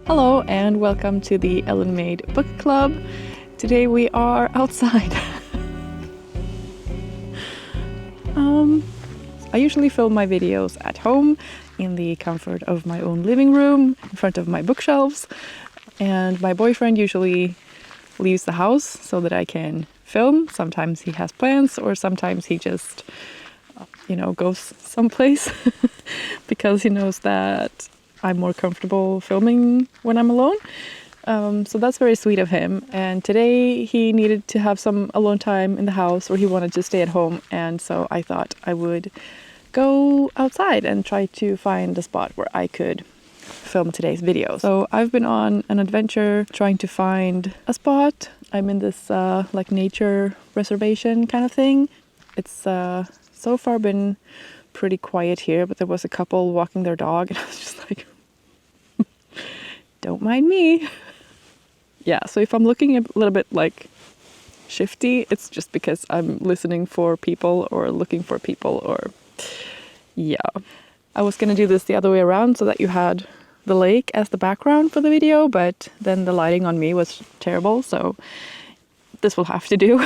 Hello and welcome to the Ellen Made Book Club. Today we are outside. I usually film my videos at home in the comfort of my own living room in front of my bookshelves, and my boyfriend usually leaves the house so that I can film. Sometimes he has plans, or sometimes he just goes someplace because he knows that I'm more comfortable filming when I'm alone. So that's very sweet of him. And today he needed to have some alone time in the house, or he wanted to stay at home. And so I thought I would go outside and try to find a spot where I could film today's video. So I've been on an adventure trying to find a spot. I'm in this like nature reservation kind of thing. It's so far been pretty quiet here, but there was a couple walking their dog and I was just like, don't mind me. Yeah, so if I'm looking a little bit like shifty, it's just because I'm listening for people or looking for people, or yeah. I was gonna do this the other way around so that you had the lake as the background for the video, but then the lighting on me was terrible, so this will have to do.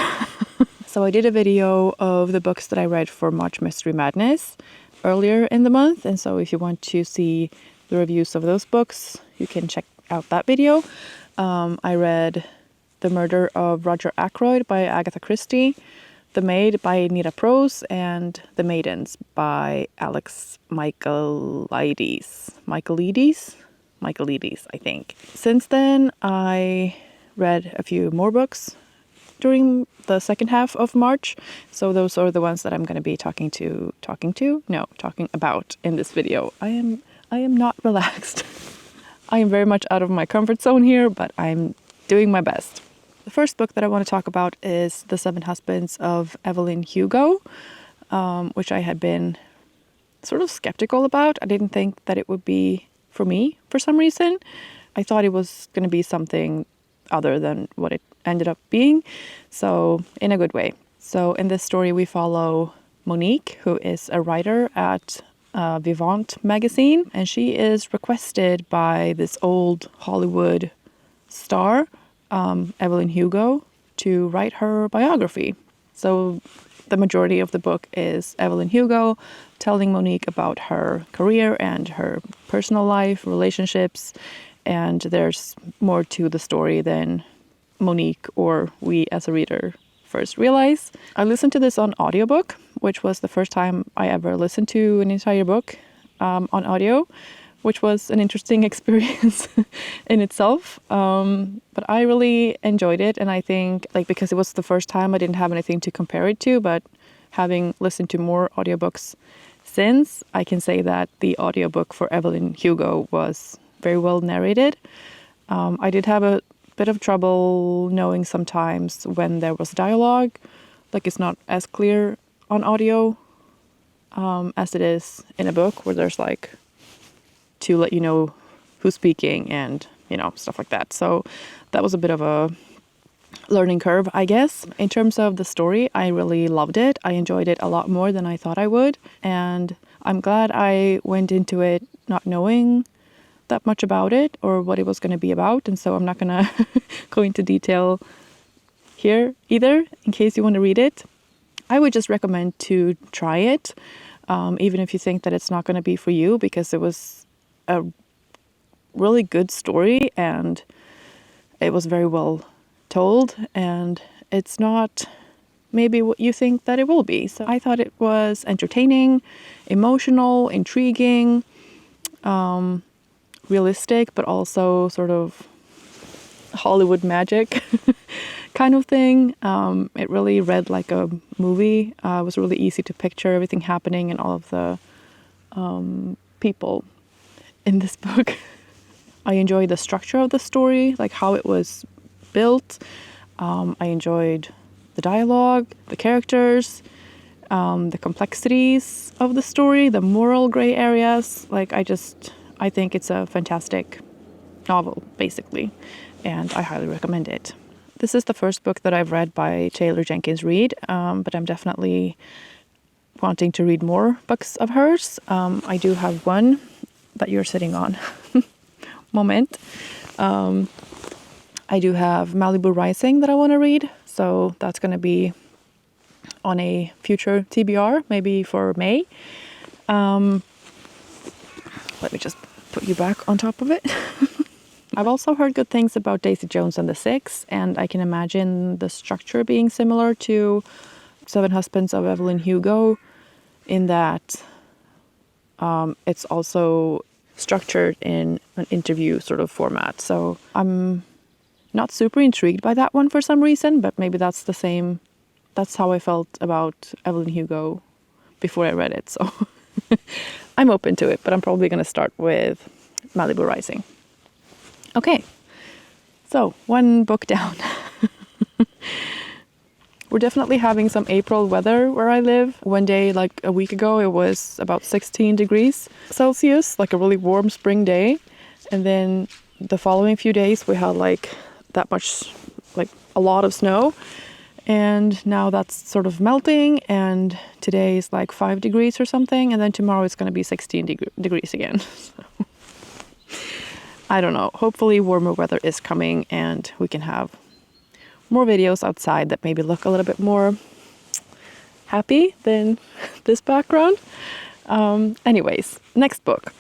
So I did a video of the books that I read for March Mystery Madness earlier in the month, and so if you want to see the reviews of those books, you can check out that video. I read The Murder of Roger Ackroyd by Agatha Christie, The Maid by Nita Prose, and The Maidens by Alex Michaelides, I think. Since then, I read a few more books during the second half of March. So those are the ones that I'm going to be talking about in this video. I am not relaxed. I am very much out of my comfort zone here, but I'm doing my best. The first book that I want to talk about is The Seven Husbands of Evelyn Hugo, which I had been sort of skeptical about. I didn't think that it would be for me for some reason. I thought it was going to be something other than what it ended up being, so in a good way. So in this story we follow Monique, who is a writer at Vivant magazine, and she is requested by this old Hollywood star, Evelyn Hugo, to write her biography. So the majority of the book is Evelyn Hugo telling Monique about her career and her personal life, relationships, and there's more to the story than Monique or we as a reader first realize. I listened to this on audiobook, which was the first time I ever listened to an entire book on audio, which was an interesting experience in itself. But I really enjoyed it, and I think because it was the first time, I didn't have anything to compare it to, but having listened to more audiobooks since, I can say that the audiobook for Evelyn Hugo was very well narrated. I did have a bit of trouble knowing sometimes when there was dialogue, it's not as clear on audio as it is in a book, where there's to let you know who's speaking and stuff like that. So that was a bit of a learning curve, I guess. In terms of the story, I really loved it. I enjoyed it a lot more than I thought I would, and I'm glad I went into it not knowing that much about it or what it was going to be about, and so I'm not going to go into detail here either, in case you want to read it. I would just recommend to try it, even if you think that it's not going to be for you, because it was a really good story and it was very well told, and it's not maybe what you think that it will be. So I thought it was entertaining, emotional, intriguing, realistic, but also sort of Hollywood magic kind of thing. It really read like a movie. It was really easy to picture everything happening and all of the people in this book. I enjoyed the structure of the story, how it was built. I enjoyed the dialogue, the characters, the complexities of the story, the moral gray areas. I think it's a fantastic novel, basically, and I highly recommend it. This is the first book that I've read by Taylor Jenkins Reid, but I'm definitely wanting to read more books of hers. I do have one that you're sitting on. moment. I do have Malibu Rising that I want to read, so that's going to be on a future TBR, maybe for May. Let me just put you back on top of it. I've also heard good things about Daisy Jones and the Six, and I can imagine the structure being similar to Seven Husbands of Evelyn Hugo, in that it's also structured in an interview sort of format. So I'm not super intrigued by that one for some reason, but maybe that's how I felt about Evelyn Hugo before I read it. So I'm open to it, but I'm probably going to start with Malibu Rising. Okay, so one book down. We're definitely having some April weather where I live. One day, like a week ago, it was about 16 degrees Celsius, like a really warm spring day. And then the following few days, we had like that much, like a lot of snow. And now that's sort of melting. And today is like 5 degrees or something. And then tomorrow it's going to be 16 degrees again. So, I don't know. Hopefully warmer weather is coming and we can have more videos outside that maybe look a little bit more happy than this background. Anyways, next book.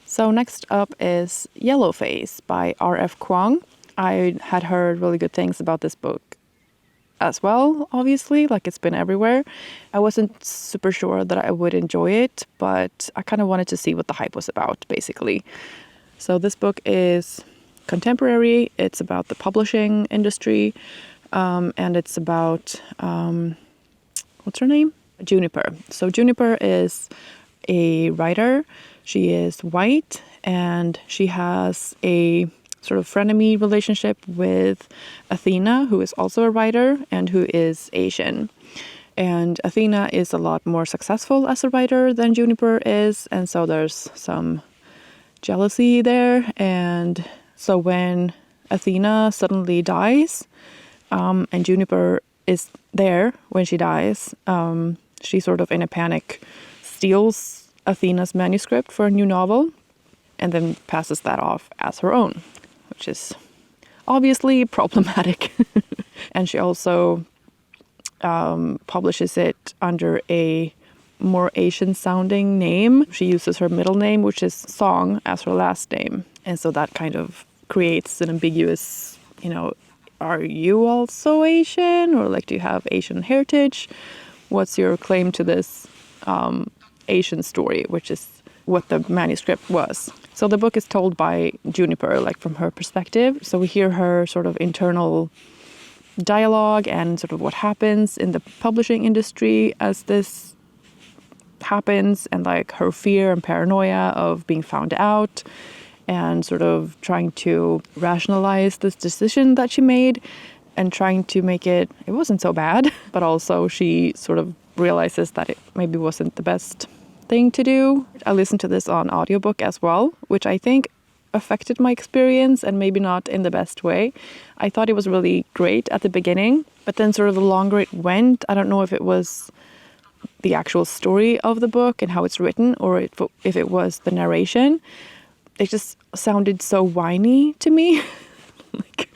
So next up is Yellowface by R.F. Kuang. I had heard really good things about this book as well, obviously, like it's been everywhere. I wasn't super sure that I would enjoy it, but I kind of wanted to see what the hype was about, basically. So this book is contemporary. It's about the publishing industry, and it's about, what's her name? Juniper. So Juniper is a writer. She is white, and she has a sort of frenemy relationship with Athena, who is also a writer and who is Asian. And Athena is a lot more successful as a writer than Juniper is, and so there's some jealousy there. And so when Athena suddenly dies, and Juniper is there when she dies, she sort of in a panic steals Athena's manuscript for a new novel and then passes that off as her own, which is obviously problematic. And she also publishes it under a more Asian-sounding name. She uses her middle name, which is Song, as her last name. And so that kind of creates an ambiguous, are you also Asian? Or like, do you have Asian heritage? What's your claim to this Asian story, which is what the manuscript was. So the book is told by Juniper, like from her perspective. So we hear her sort of internal dialogue and sort of what happens in the publishing industry as this happens, and like her fear and paranoia of being found out, and sort of trying to rationalize this decision that she made and trying to make it wasn't so bad, but also she sort of realizes that it maybe wasn't the best thing to do. I listened to this on audiobook as well, which I think affected my experience, and maybe not in the best way. I thought it was really great at the beginning, but then sort of the longer it went, I don't know if it was the actual story of the book and how it's written, or if it was the narration. It just sounded so whiny to me. Like,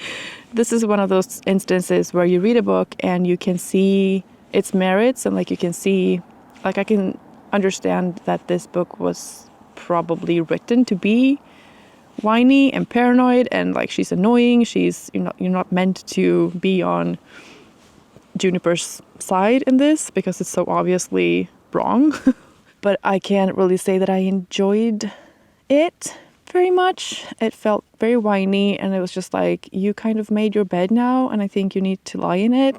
this is one of those instances where you read a book and you can see its merits, and like you can see, like I can understand that this book was probably written to be whiny and paranoid, and like she's annoying. You're not meant to be on Juniper's side in this because it's so obviously wrong. But I can't really say that I enjoyed it very much. It felt very whiny, and it was just like, you kind of made your bed now, and I think you need to lie in it.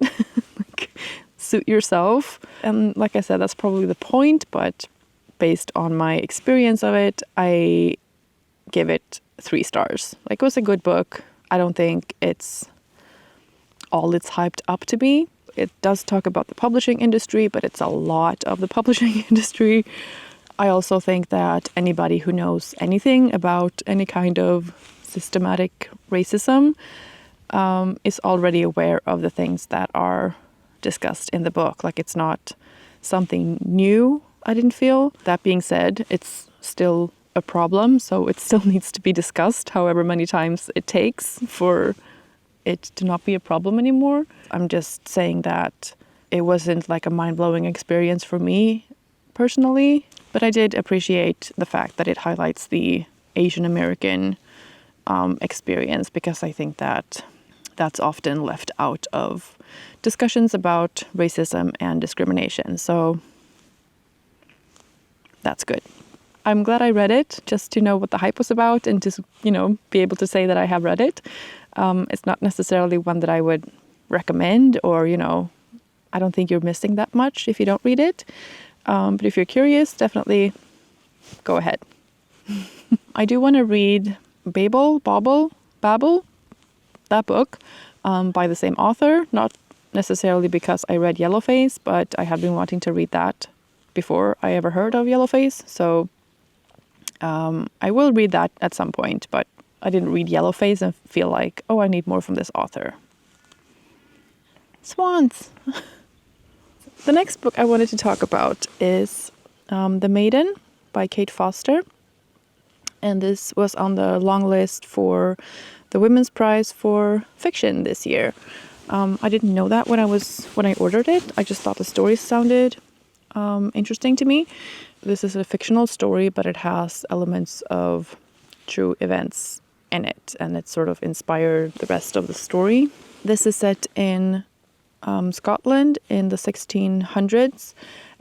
Like, suit yourself. And like I said, that's probably the point, but based on my experience of it, I give it 3 stars. Like, it was a good book. I don't think it's all it's hyped up to be. It does talk about the publishing industry, but it's a lot of the publishing industry. I also think that anybody who knows anything about any kind of systematic racism is already aware of the things that are discussed in the book. Like, it's not something new, I didn't feel. That being said, it's still a problem, so it still needs to be discussed however many times it takes for it to not be a problem anymore. I'm just saying that it wasn't like a mind-blowing experience for me personally, but I did appreciate the fact that it highlights the Asian American experience, because I think that that's often left out of discussions about racism and discrimination. So that's good. I'm glad I read it just to know what the hype was about and to, be able to say that I have read it. It's not necessarily one that I would recommend, or, I don't think you're missing that much if you don't read it. But if you're curious, definitely go ahead. I do want to read Babel, that book by the same author, not necessarily because I read Yellowface, but I have been wanting to read that before I ever heard of Yellowface. So I will read that at some point, but I didn't read Yellowface and feel like, I need more from this author. Swans! The next book I wanted to talk about is The Maiden by Kate Foster. And this was on the long list for the Women's Prize for Fiction this year. I didn't know that when I ordered it. I just thought the story sounded interesting to me. This is a fictional story, but it has elements of true events in it, and it sort of inspired the rest of the story. This is set in Scotland in the 1600s,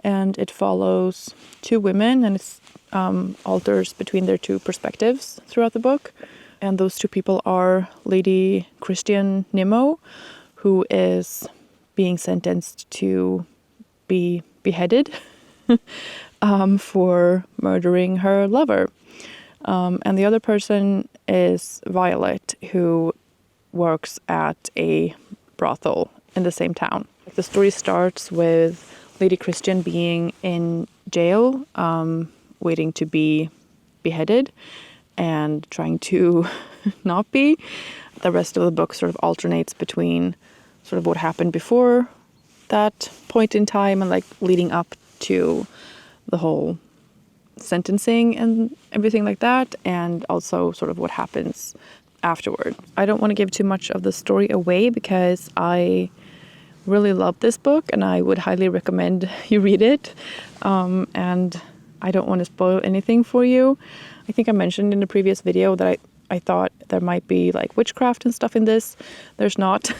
and it follows two women, and it alters between their two perspectives throughout the book. And those two people are Lady Christian Nimmo, who is being sentenced to be beheaded for murdering her lover. And the other person is Violet, who works at a brothel in the same town. The story starts with Lady Christian being in jail, waiting to be beheaded and trying to not be. The rest of the book sort of alternates between sort of what happened before that point in time and like leading up to the whole sentencing and everything like that, and also sort of what happens afterward. I don't want to give too much of the story away because I really love this book and I would highly recommend you read it. And I don't want to spoil anything for you. I think I mentioned in the previous video that I thought there might be like witchcraft and stuff in this. There's not.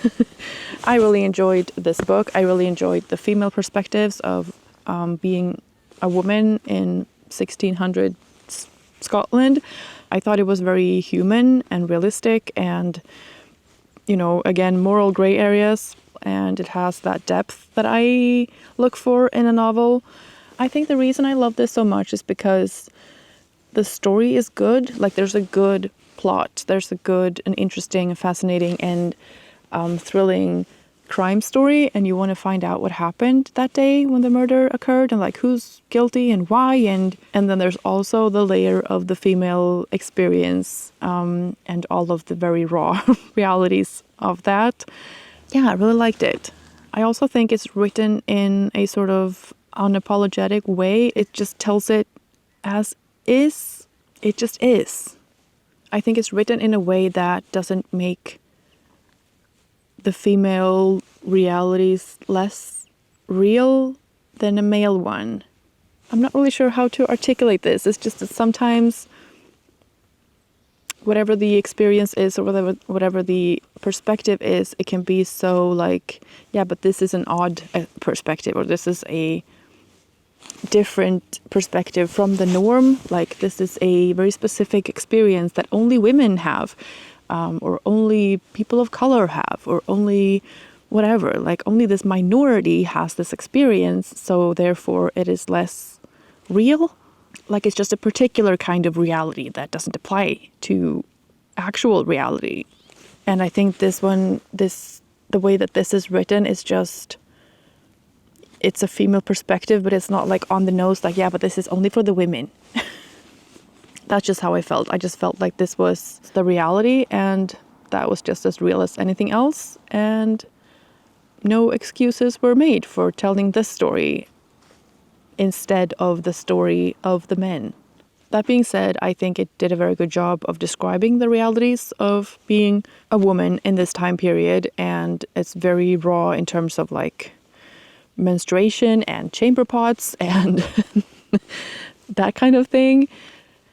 I really enjoyed this book. I really enjoyed the female perspectives of being a woman in 1600 Scotland. I thought it was very human and realistic and, again, moral gray areas. And it has that depth that I look for in a novel. I think the reason I love this so much is because the story is good. Like, there's a good plot. There's a good and interesting, fascinating, and thrilling crime story, and you want to find out what happened that day when the murder occurred and like who's guilty and why, and then there's also the layer of the female experience and all of the very raw realities of that. Yeah, I really liked it. I also think it's written in a sort of unapologetic way. It just tells it as is. It just is. I think it's written in a way that doesn't make the female realities less real than a male one. I'm not really sure how to articulate this. It's just that sometimes whatever the experience is or whatever the perspective is, it can be so like, yeah, but this is an odd perspective, or this is a different perspective from the norm. Like, this is a very specific experience that only women have. Or only people of color have, or only whatever, like only this minority has this experience, so therefore it is less real. Like, it's just a particular kind of reality that doesn't apply to actual reality. And I think the way that this is written is just, it's a female perspective, but it's not like on the nose, like, yeah, but this is only for the women. That's just how I felt. I just felt like this was the reality, and that was just as real as anything else. And no excuses were made for telling this story instead of the story of the men. That being said, I think it did a very good job of describing the realities of being a woman in this time period, and it's very raw in terms of like menstruation and chamber pots and that kind of thing,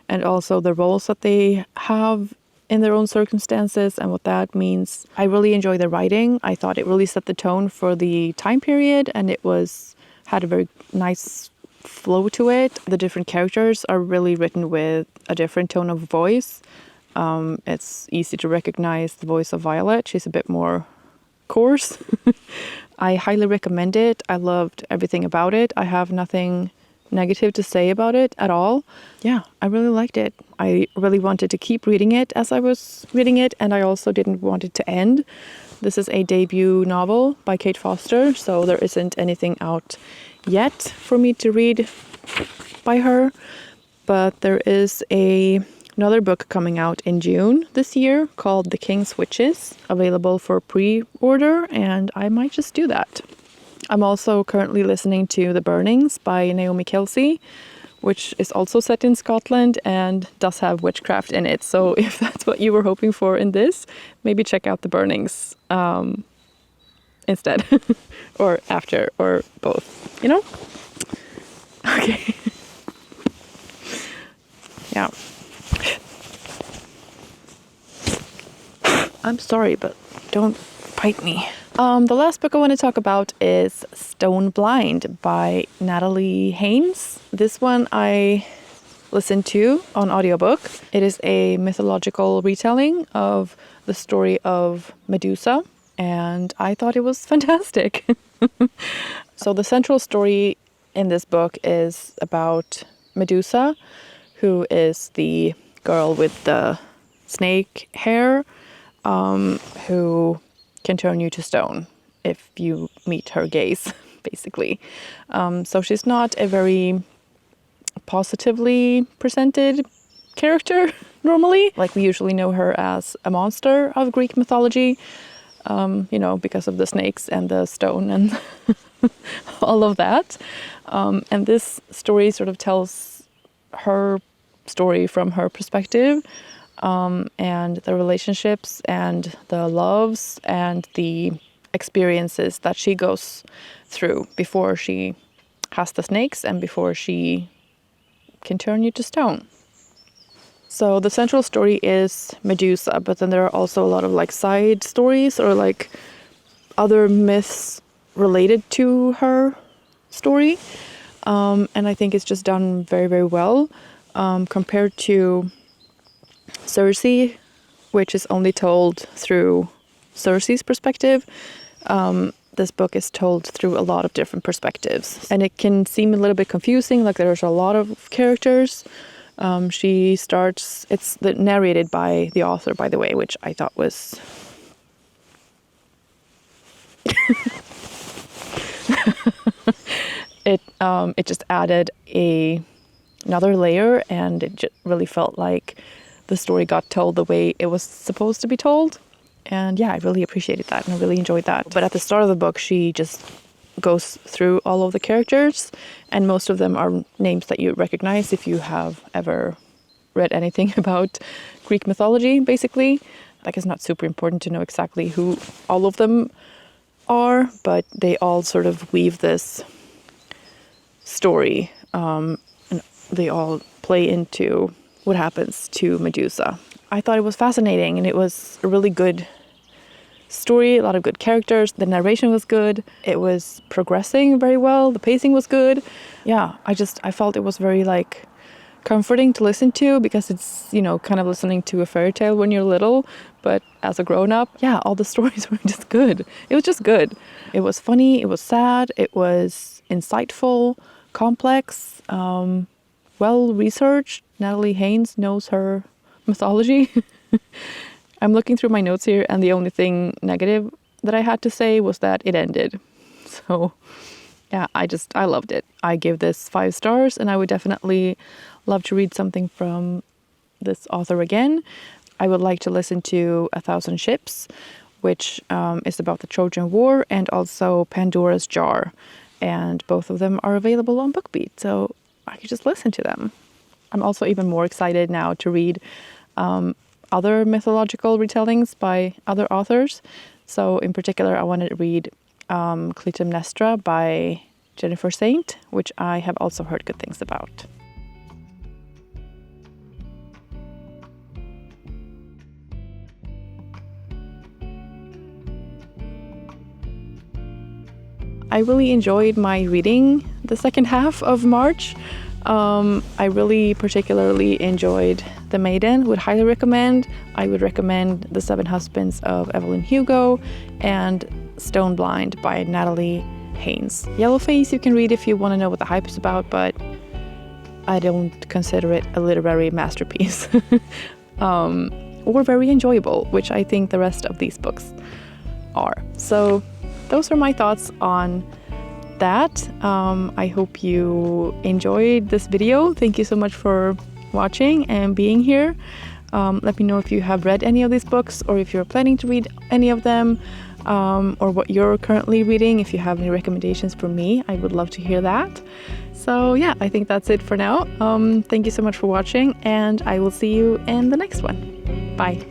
and also the roles that they have in their own circumstances and what that means. I really enjoy the writing. I thought it really set the tone for the time period, and it had a very nice flow to it. The different characters are really written with a different tone of voice. It's easy to recognize the voice of Violet. She's a bit more coarse. I highly recommend it. I loved everything about it. I have nothing negative to say about it at all. Yeah, I really liked it. I really wanted to keep reading it as I was reading it, and I also didn't want it to end. This is a debut novel by Kate Foster, so there isn't anything out yet for me to read by her, but there is another book coming out in June this year called The King's Witches, available for pre-order, and I might just do that. I'm also currently listening to The Burnings by Naomi Kelsey, which is also set in Scotland and does have witchcraft in it. So if that's what you were hoping for in this, maybe check out The Burnings instead, or after, or both, you know? Okay. Yeah. I'm sorry, but don't bite me. The last book I want to talk about is Stone Blind by Natalie Haynes. This one I listened to on audiobook. It is a mythological retelling of the story of Medusa, and I thought it was fantastic. So the central story in this book is about Medusa, who is the girl with the snake hair, who can turn you to stone if you meet her gaze, basically. So she's not a very positively presented character normally. Like we usually know her as a monster of Greek mythology, because of the snakes and the stone and all of that. And this story sort of tells her story from her perspective, and the relationships and the loves and the experiences that she goes through before she has the snakes and before she can turn you to stone. So the central story is Medusa, but then there are also a lot of like side stories or like other myths related to her story. And I think it's just done very, very well compared to Circe, which is only told through Circe's perspective. This book is told through a lot of different perspectives, and it can seem a little bit confusing, like there's a lot of characters. It's narrated by the author, by the way, which I thought was it just added another layer, and it just really felt like the story got told the way it was supposed to be told. And yeah, I really appreciated that, and I really enjoyed that. But at the start of the book, she just goes through all of the characters, and most of them are names that you recognize if you have ever read anything about Greek mythology, basically. Like, it's not super important to know exactly who all of them are, but they all sort of weave this story, and they all play into what happens to Medusa. I thought it was fascinating, and it was a really good story, a lot of good characters. The narration was good. It was progressing very well. The pacing was good. Yeah, I felt it was very like comforting to listen to, because it's, kind of listening to a fairy tale when you're little, but as a grown-up, yeah, all the stories were just good. It was just good. It was funny, it was sad, it was insightful, complex, well-researched. Natalie Haynes knows her mythology. I'm looking through my notes here, and the only thing negative that I had to say was that it ended. So yeah, I loved it. I give this 5 stars, and I would definitely love to read something from this author again. I would like to listen to 1,000 Ships, which is about the Trojan War, and also Pandora's Jar. And both of them are available on BookBeat, so I could just listen to them. I'm also even more excited now to read other mythological retellings by other authors. So in particular, I wanted to read Clytemnestra by Jennifer Saint, which I have also heard good things about. I really enjoyed my reading the second half of March. I really particularly enjoyed The Maiden, would highly recommend. I would recommend The Seven Husbands of Evelyn Hugo and Stone Blind by Natalie, Haynes. Yellowface you can read if you want to know what the hype is about, but I don't consider it a literary masterpiece. Or very enjoyable, which I think the rest of these books are. So those are my thoughts on that. I hope you enjoyed this video. Thank you so much for watching and being here. Let me know if you have read any of these books or if you're planning to read any of them, or what you're currently reading. If you have any recommendations for me, I would love to hear that. So yeah, I think that's it for now. Thank you so much for watching, and I will see you in the next one. Bye.